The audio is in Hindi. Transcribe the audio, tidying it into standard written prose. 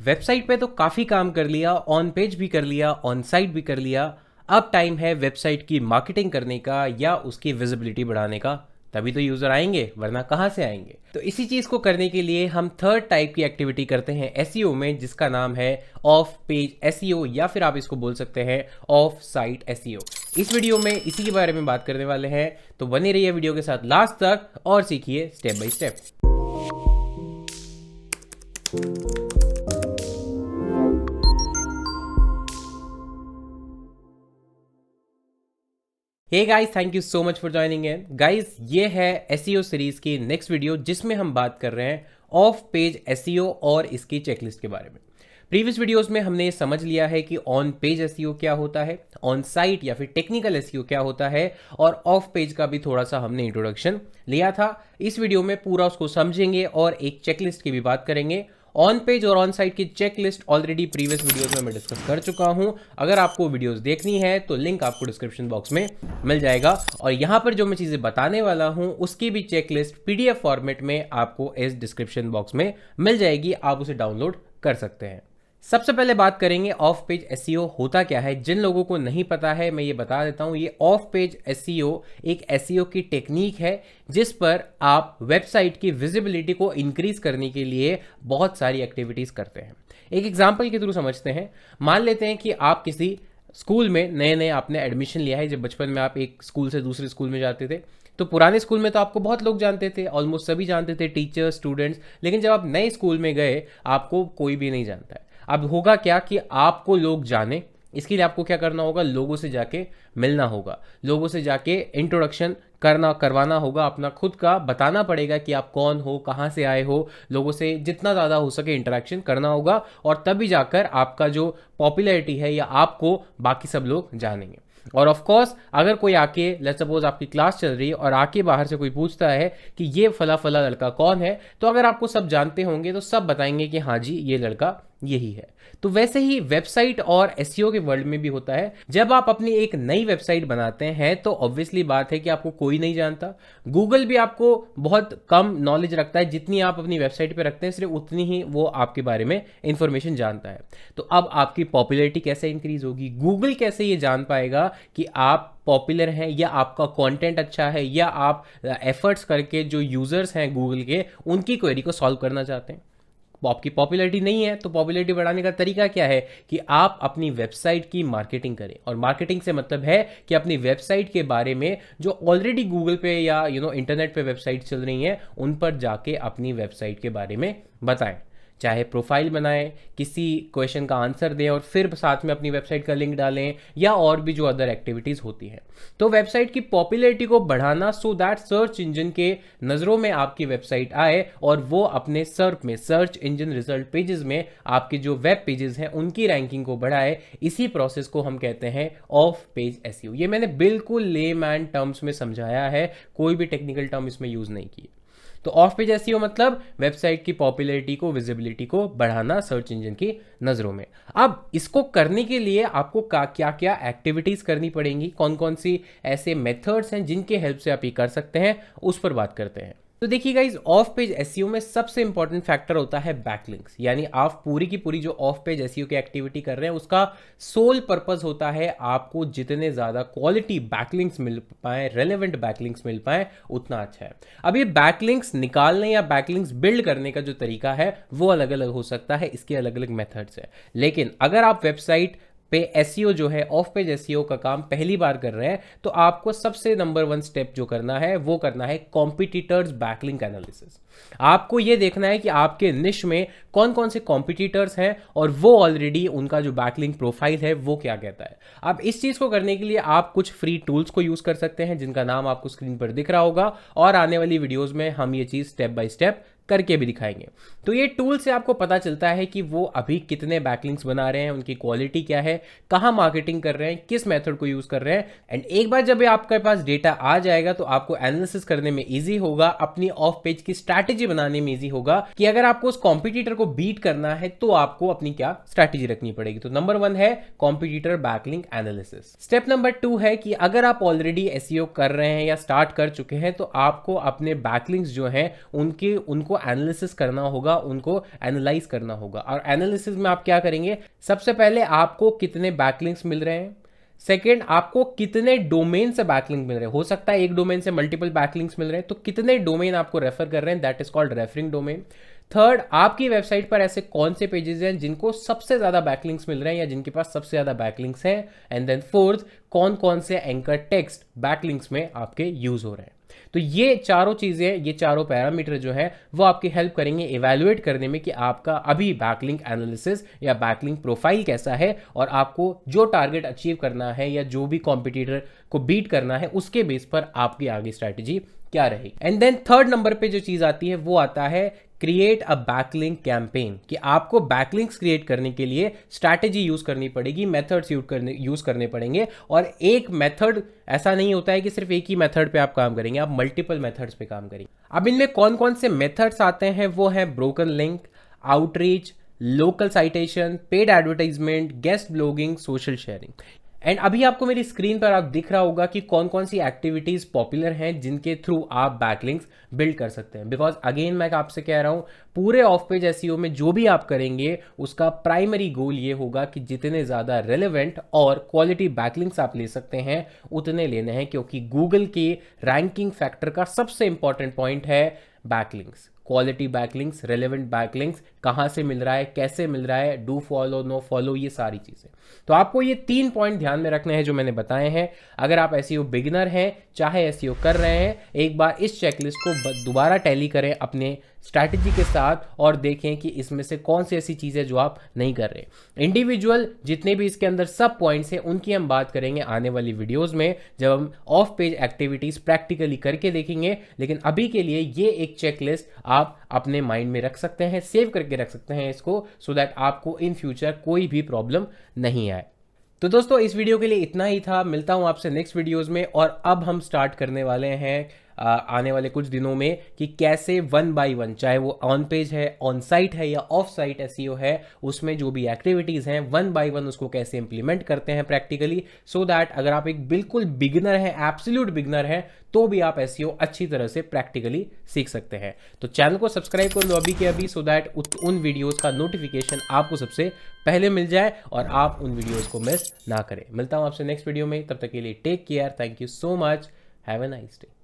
वेबसाइट पे तो काफ़ी काम कर लिया, ऑन पेज भी कर लिया, ऑन साइट भी कर लिया। अब टाइम है वेबसाइट की मार्केटिंग करने का या उसकी विजिबिलिटी बढ़ाने का। तभी तो यूज़र आएंगे, वरना कहाँ से आएंगे। तो इसी चीज़ को करने के लिए हम थर्ड टाइप की एक्टिविटी करते हैं एसईओ में, जिसका नाम है ऑफ पेज एसईओ, या फिर आप इसको बोल सकते हैं ऑफ साइट एसईओ। इस वीडियो में इसी के बारे में बात करने वाले हैं, तो बने रहिए वीडियो के साथ लास्ट तक और सीखिए step by step. Hey guys, thank you so much for joining in. Guys, ये है एसईओ सीरीज की नेक्स्ट वीडियो, जिसमें हम बात कर रहे हैं ऑफ पेज एसईओ और इसकी चेकलिस्ट के बारे में। प्रीवियस वीडियोस में हमने समझ लिया है कि ऑन पेज एसईओ क्या होता है, ऑन साइट या फिर टेक्निकल एसईओ क्या होता है, और ऑफ पेज का भी थोड़ा सा हमने इंट्रोडक्शन लिया था। इस वीडियो में पूरा उसको समझेंगे और एक चेकलिस्ट की भी बात करेंगे। ऑन पेज और ऑन साइट की check list already previous videos में मैं डिस्कस कर चुका हूं। अगर आपको वीडियोस देखनी है तो लिंक आपको डिस्क्रिप्शन बॉक्स में मिल जाएगा, और यहां पर जो मैं चीजें बताने वाला हूं उसकी भी चेक लिस्ट पीडीएफ फॉर्मेट में आपको इस डिस्क्रिप्शन बॉक्स में मिल जाएगी। आप उसे डाउनलोड कर सकते हैं। सबसे पहले बात करेंगे ऑफ पेज एसईओ होता क्या है। जिन लोगों को नहीं पता है मैं ये बता देता हूं, ये ऑफ पेज एसईओ एक एसईओ की टेक्निक है जिस पर आप वेबसाइट की विजिबिलिटी को इंक्रीज करने के लिए बहुत सारी एक्टिविटीज करते हैं। एक एग्जांपल के थ्रू समझते हैं। मान लेते हैं कि आप किसी स्कूल में नए नए आपने एडमिशन लिया है। जब बचपन में आप एक स्कूल से दूसरे स्कूल में जाते थे तो पुराने स्कूल में तो आपको बहुत लोग जानते थे, ऑलमोस्ट सभी जानते थे, टीचर्स, स्टूडेंट्स। लेकिन जब आप नए स्कूल में गए आपको कोई भी नहीं जानता है। अब होगा क्या कि आपको लोग जाने, इसके लिए आपको क्या करना होगा, लोगों से जाके मिलना होगा, लोगों से जाके इंट्रोडक्शन करवाना होगा, अपना खुद का बताना पड़ेगा कि आप कौन हो, कहाँ से आए हो। लोगों से जितना ज़्यादा हो सके इंटरेक्शन करना होगा, और तभी जाकर आपका जो पॉपुलैरिटी है या आपको बाकी सब लोग जानेंगे। और ऑफ कोर्स अगर कोई आके, लेट्स सपोज आपकी क्लास चल रही है और आके बाहर से कोई पूछता है कि ये फला फला लड़का कौन है, तो अगर आपको सब जानते होंगे तो सब बताएंगे कि हाँ जी ये लड़का यही है। तो वैसे ही वेबसाइट और एसईओ के वर्ल्ड में भी होता है। जब आप अपनी एक नई वेबसाइट बनाते हैं तो ऑब्वियसली बात है कि आपको कोई नहीं जानता। गूगल भी आपको बहुत कम नॉलेज रखता है, जितनी आप अपनी वेबसाइट पे रखते हैं सिर्फ उतनी ही वो आपके बारे में इंफॉर्मेशन जानता है। तो अब आपकी पॉपुलैरिटी कैसे इंक्रीज होगी, गूगल कैसे ये जान पाएगा कि आप पॉपुलर हैं या आपका कंटेंट अच्छा है या आप एफर्ट्स करके जो यूजर्स हैं गूगल के उनकी क्वेरी को सॉल्व करना चाहते हैं। आपकी पॉपुलैरिटी नहीं है तो पॉपुलैरिटी बढ़ाने का तरीका क्या है कि आप अपनी वेबसाइट की मार्केटिंग करें। और मार्केटिंग से मतलब है कि अपनी वेबसाइट के बारे में जो ऑलरेडी गूगल पे या इंटरनेट पे वेबसाइट चल रही हैं उन पर जाके अपनी वेबसाइट के बारे में बताएं। चाहे प्रोफाइल बनाएं, किसी क्वेश्चन का आंसर दें और फिर साथ में अपनी वेबसाइट का लिंक डालें, या और भी जो अदर एक्टिविटीज़ होती हैं। तो वेबसाइट की पॉपुलैरिटी को बढ़ाना सो दैट सर्च इंजन के नज़रों में आपकी वेबसाइट आए और वो अपने सर्च में, सर्च इंजन रिजल्ट पेजेस में आपके जो वेब पेजेस हैं उनकी रैंकिंग को बढ़ाए। इसी प्रोसेस को हम कहते हैं ऑफ पेज एसईओ। ये मैंने बिल्कुल लेमैन टर्म्स में समझाया है, कोई भी टेक्निकल टर्म इसमें यूज़ नहीं की। तो ऑफ पेज एसईओ मतलब वेबसाइट की पॉपुलैरिटी को, विजिबिलिटी को बढ़ाना सर्च इंजन की नजरों में। अब इसको करने के लिए आपको क्या क्या एक्टिविटीज करनी पड़ेंगी, कौन कौन सी ऐसे मेथड्स हैं जिनके हेल्प से आप ये कर सकते हैं, उस पर बात करते हैं। तो देखिए गाइज, ऑफ पेज एसईओ में सबसे इंपॉर्टेंट फैक्टर होता है बैकलिंक्स। यानी आप पूरी की पूरी जो ऑफ पेज एसईओ की एक्टिविटी कर रहे हैं उसका सोल पर्पस होता है आपको जितने ज्यादा क्वालिटी बैकलिंक्स मिल पाए, रेलेवेंट बैकलिंक्स मिल पाए, उतना अच्छा है। अब ये बैकलिंक्स निकालने या बैकलिंक्स बिल्ड करने का जो तरीका है वो अलग अलग हो सकता है, इसके अलग अलग मेथड्स है। लेकिन अगर आप वेबसाइट पे एसईओ जो है, ऑफ पेज एसईओ का काम पहली बार कर रहे हैं, तो आपको सबसे नंबर 1 स्टेप जो करना है वो करना है कॉम्पिटिटर्स बैकलिंक एनालिसिस। आपको ये देखना है कि आपके निश में कौन कौन से कॉम्पिटिटर्स हैं और वो ऑलरेडी उनका जो बैकलिंक प्रोफाइल है वो क्या कहता है। अब इस चीज को करने के लिए आप कुछ फ्री टूल्स को यूज कर सकते हैं जिनका नाम आपको स्क्रीन पर दिख रहा होगा, और आने वाली वीडियोज में हम ये चीज स्टेप बाय स्टेप करके भी दिखाएंगे। तो ये टूल से आपको पता चलता है कि वो अभी कितने बैकलिंक्स बना रहे हैं, उनकी क्वालिटी क्या है, कहाँ मार्केटिंग कर रहे हैं, किस मेथड को यूज कर रहे हैं। एंड एक बार जब आपके पास डेटा आ जाएगा तो आपको एनालिसिस करने में इजी होगा, अपनी ऑफ पेज की स्ट्रैटेजी बनाने में इजी होगा कि अगर आपको उस कॉम्पिटिटर को बीट करना है तो आपको अपनी क्या स्ट्रैटेजी रखनी पड़ेगी। तो नंबर 1 है competitor backlink analysis. Step number 2 है कि अगर आप ऑलरेडी एसईओ कर रहे हैं या स्टार्ट कर चुके हैं तो आपको अपने बैकलिंक्स जो हैं उनको आपको एनालिसिस करना होगा, उनको एनालाइज करना होगा। और एनालिसिस में आप क्या करेंगे, सबसे पहले आपको कितने बैकलिंक्स मिल रहे हैं, सेकेंड आपको कितने डोमेन से बैकलिंक मिल रहे हैं, हो सकता है एक डोमेन से मल्टीपल बैकलिंक्स मिल रहे हैं, तो कितने डोमेन आपको रेफर कर रहे हैं, that is called referring domain. Third, आपकी वेबसाइट पर ऐसे कौन से पेजेस हैं जिनको सबसे ज्यादा बैकलिंक्स मिल रहे हैं या जिनके पास सबसे ज्यादा बैकलिंक्स हैं। एंड देन फोर्थ, कौन कौन से एंकर टेक्स्ट बैकलिंक्स में आपके यूज हो रहे हैं। तो ये चारों चीजें, ये चारों पैरामीटर जो है वो आपकी हेल्प करेंगे इवैल्यूएट करने में कि आपका अभी बैकलिंक एनालिसिस या बैकलिंक प्रोफाइल कैसा है, और आपको जो टारगेट अचीव करना है या जो भी कॉम्पिटिटर को बीट करना है उसके बेस पर आपकी आगे स्ट्रैटेजी क्या रहेगी। एंड देन थर्ड नंबर पे जो चीज आती है वो आता है क्रिएट अ बैकलिंक कैंपेन, कि आपको बैकलिंक्स क्रिएट करने के लिए स्ट्रैटेजी यूज करनी पड़ेगी, मेथड्स यूज करने पड़ेंगे। और एक मेथड ऐसा नहीं होता है कि सिर्फ एक ही मेथड पे आप काम करेंगे, आप मल्टीपल मेथड्स पे काम करेंगे। अब इनमें कौन कौन से मेथड्स आते हैं वो है broken link, outreach, local citation, paid advertisement, guest blogging, social sharing. And अभी आपको मेरी स्क्रीन पर आप दिख रहा होगा कि कौन कौन सी एक्टिविटीज पॉपुलर हैं जिनके थ्रू आप बैकलिंक्स बिल्ड कर सकते हैं। बिकॉज अगेन मैं आपसे कह रहा हूं, पूरे ऑफ पेज एसईओ में जो भी आप करेंगे उसका प्राइमरी गोल ये होगा कि जितने ज्यादा रेलेवेंट और क्वालिटी बैकलिंक्स आप ले सकते हैं उतने लेने हैं, क्योंकि गूगल के रैंकिंग फैक्टर का सबसे इंपॉर्टेंट पॉइंट है backlinks, quality backlinks, relevant backlinks, कहां से मिल रहा है, कैसे मिल रहा है, डू फॉलो, नो फॉलो, ये सारी चीजें। तो आपको ये 3 पॉइंट ध्यान में रखने हैं जो मैंने बताए हैं। अगर आप एसईओ बिगिनर हैं, चाहे एसईओ कर रहे हैं, एक बार इस चेकलिस्ट को दोबारा टैली करें अपने स्ट्रैटेजी के साथ और देखें कि इसमें से कौन सी ऐसी चीज़ है जो आप नहीं कर रहे। इंडिविजुअल जितने भी इसके अंदर सब पॉइंट्स हैं उनकी हम बात करेंगे आने वाली वीडियोस में, जब हम ऑफ पेज एक्टिविटीज प्रैक्टिकली करके देखेंगे। लेकिन अभी के लिए ये एक चेकलिस्ट आप अपने माइंड में रख सकते हैं, सेव करके रख सकते हैं इसको, सो दैट आपको इन फ्यूचर कोई भी प्रॉब्लम नहीं आए। तो दोस्तों इस वीडियो के लिए इतना ही था, मिलता हूं आपसे नेक्स्ट वीडियोस में। और अब हम स्टार्ट करने वाले हैं आने वाले कुछ दिनों में कि कैसे 1 बाय 1, चाहे वो ऑन पेज है, ऑन साइट है या ऑफ साइट एसईओ है, उसमें जो भी एक्टिविटीज़ हैं 1 बाय 1 उसको कैसे इंप्लीमेंट करते हैं प्रैक्टिकली, सो दैट अगर आप एक बिल्कुल बिगिनर हैं, एब्सोल्यूट बिगिनर हैं, तो भी आप एसईओ अच्छी तरह से प्रैक्टिकली सीख सकते हैं। तो चैनल को सब्सक्राइब कर लो अभी के अभी, सो दैट उन वीडियोज़ का नोटिफिकेशन आपको सबसे पहले मिल जाए और आप उन वीडियोज़ को मिस ना करें। मिलता हूँ आपसे नेक्स्ट वीडियो में, तब तक के लिए take care, thank you so much, have a nice day.